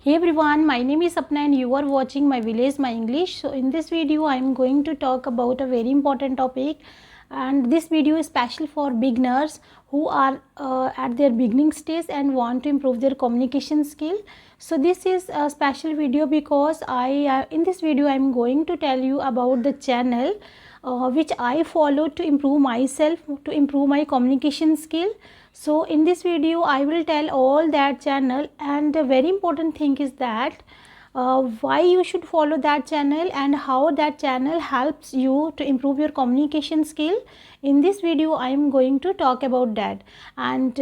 Hey everyone, my name is Sapna and you are watching My Village My English. So in this video I am going to talk about a very important topic, and this video is special for beginners who are at their beginning stage and want to improve their communication skill. So this is a special video because in this video I am going to tell you about the channel which I follow to improve myself, to improve my communication skill. So in this video I will tell all that channel, and the very important thing is that why you should follow that channel and how that channel helps you to improve your communication skill. In this video I am going to talk about that, and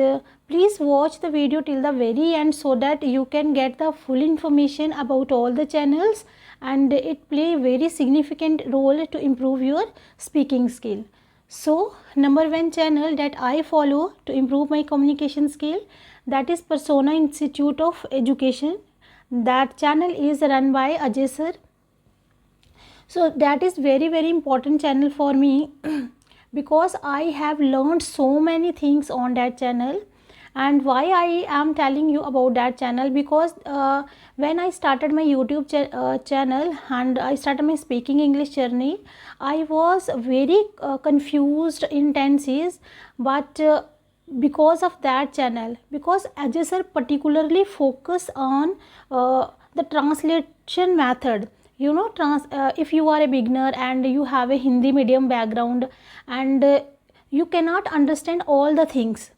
please watch the video till the very end so that you can get the full information about all the channels, and it play a very significant role to improve your speaking skill. So number one channel that I follow to improve my communication skill, that is Persona Institute of Education. That channel is run by Ajay Sir. So that is very important channel for me because I have learned so many things on that channel. And why I am telling you about that channel, because when I started my YouTube channel and I started my speaking English journey, I was very confused in tenses, but because of that channel, because Ajay Sir particularly focus on the translation method. You know, if you are a beginner and you have a Hindi medium background, and you cannot understand all the things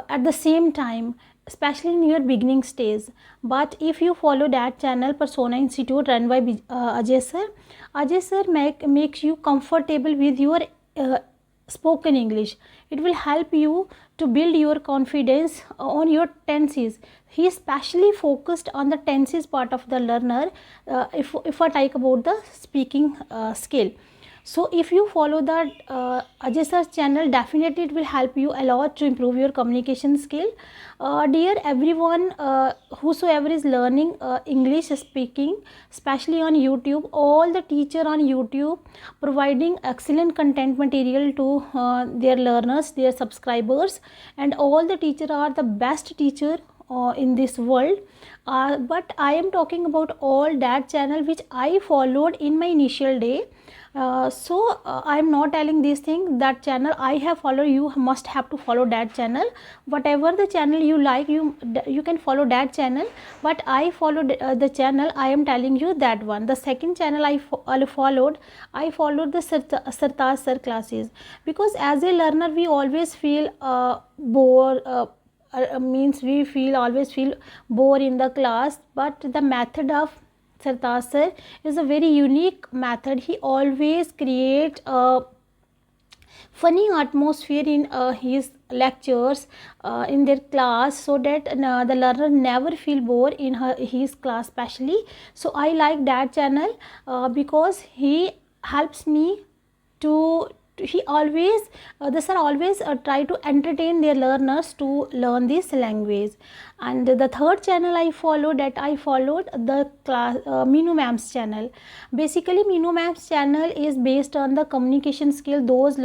at the same time, especially in your beginning stage. But if you follow that channel Persona Institute run by Ajay Sir makes you comfortable with your spoken English. It will help you to build your confidence on your tenses. He especially focused on the tenses part of the learner, if I talk about the speaking skill. So if you follow that Ajay Sir's channel, definitely it will help you a lot to improve your communication skill. Dear everyone, whosoever is learning English speaking, especially on YouTube, all the teacher on YouTube providing excellent content material to their learners, their subscribers, and all the teacher are the best teacher in this world. But I am talking about all that channel which I followed in my initial day. I am not telling this thing, that channel I have followed, you must have to follow that channel. Whatever the channel you like, you can follow that channel, but I followed the channel I am telling you, that one. The second channel I followed the Sartaj Sir classes, because as a learner we always feel means we always feel bored in the class, but the method of Sartaj Sir is a very unique method. He always create a funny atmosphere in his lectures in their class, so that the learner never feel bored in his class especially. So I like that channel because he helps me to he always the sir always try to entertain their learners to learn this language. And the third channel I followed the class Minu Ma'am's channel. Basically Minu Ma'am's channel is based on the communication skill, those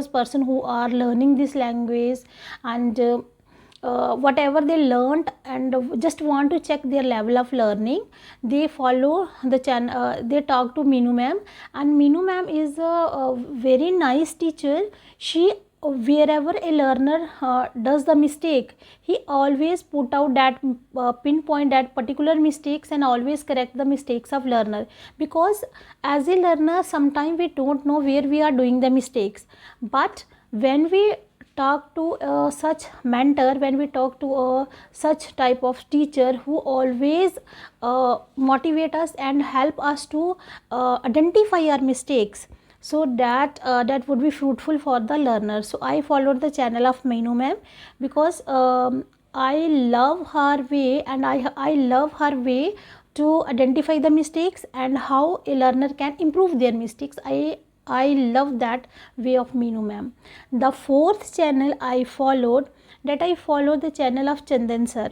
person who are learning this language, and whatever they learned and just want to check their level of learning, they follow the channel. They talk to Minu Ma'am, and Minu Ma'am is a very nice teacher. She, wherever a learner does the mistake, he always put out that pinpoint that particular mistakes and always correct the mistakes of learner, because as a learner sometimes we don't know where we are doing the mistakes. But when we talk to such mentor, when we talk to such type of teacher who always motivate us and help us to identify our mistakes, so that that would be fruitful for the learner. So I followed the channel of Meenu Ma'am because I love her way, and I love her way to identify the mistakes and how a learner can improve their mistakes. I love that way of Minu Ma'am. The fourth channel I followed the channel of Chandan Sir.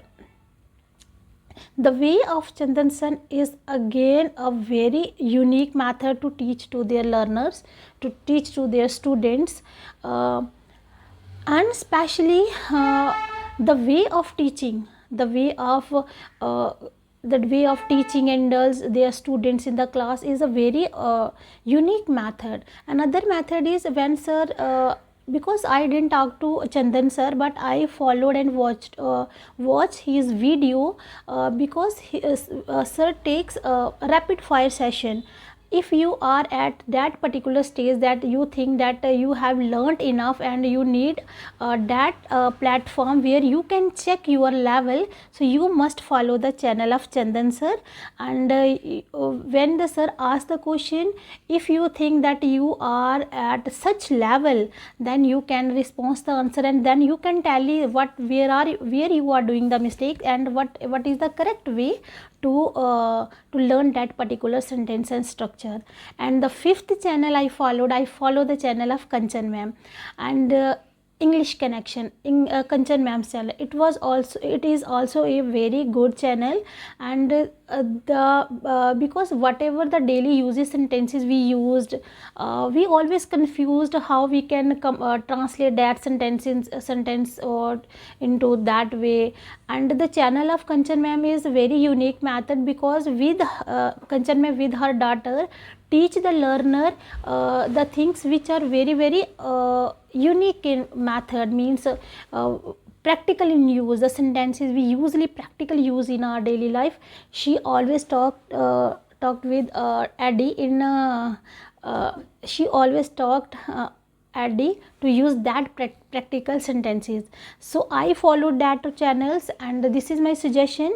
The way of Chandan Sir is again a very unique method to teach to their learners, to teach to their students, and especially the way of teaching the way of teaching and their students in the class is a very unique method. Another method is when sir because I didn't talk to Chandan sir, but I followed and watched his video because sir takes a rapid fire session. If you are at that particular stage that you think that you have learned enough and you need that platform where you can check your level, so you must follow the channel of Chandan sir. And when the sir asks the question, if you think that you are at such level, then you can respond the answer, and then you can tell you where you are doing the mistake and what is the correct way to learn that particular sentence and structure. And the fifth channel I follow the channel of Kanchan ma'am, and English connection in Kanchan ma'am's channel. It is also a very good channel, and because whatever the daily uses sentences we used, we always confused how we can translate that sentence or into that way. And the channel of Kanchan ma'am is a very unique method, because with Kanchan ma'am with her daughter teach the learner the things which are very unique in method, means practical in use, the sentences we usually practically use in our daily life. She always talked with Eddie in she always talked Eddie to use that practical sentences. So I followed that channels, and this is my suggestion.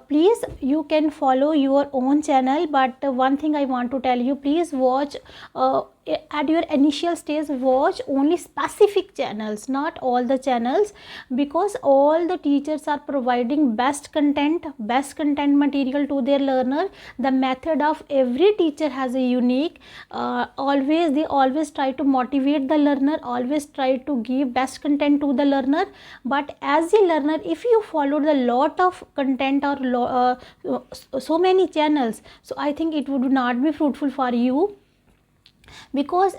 Please, you can follow your own channel, but one thing I want to tell you, please watch at your initial stage, watch only specific channels, not all the channels, because all the teachers are providing best content material to their learner. The method of every teacher has a unique, they always try to motivate the learner, always try to give best content to the learner. But as a learner, if you follow the lot of content or so many channels, so I think it would not be fruitful for you, because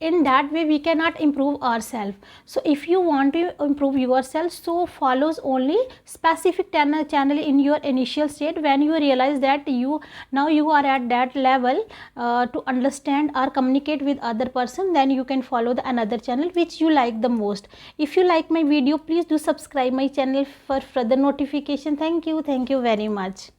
in that way we cannot improve ourselves. So if you want to improve yourself, so follows only specific channel in your initial state. When you realize that you are at that level to understand or communicate with other person, then you can follow the another channel which you like the most. If you like my video, please do subscribe my channel for further notification. Thank you very much.